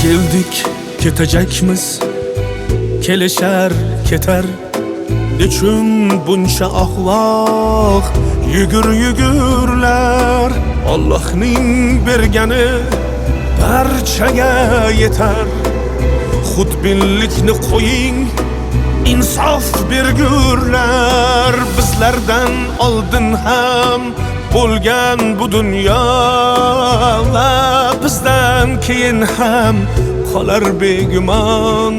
Geldik, ketecekmiz, kelişer, keter. Nechun buncha ahvoq yugurlar. Allohning bergani barchaga yetar. Xudbinlikni qo'ying, insof bergurlar. Bizlardan oldin ham bo'lgan bu dunyo va bizdan keyin ham qolar begumon.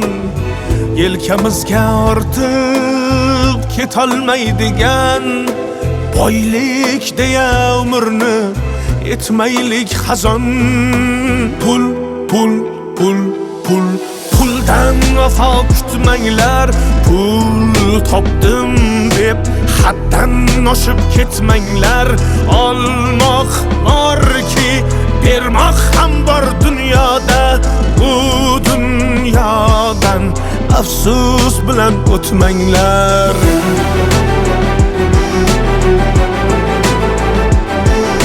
Yelkamizga ortib ketolmaydigan boylik deya umrni etmaylik xazon. Pul, pul, pul, pul, puldan vafo kutmanglar. Pul topdim deb haddan oshib ketmanglar. Olmoq borki, bermoq ham bor dunyoda. Bu dunyodan afsus bilan o'tmanglar.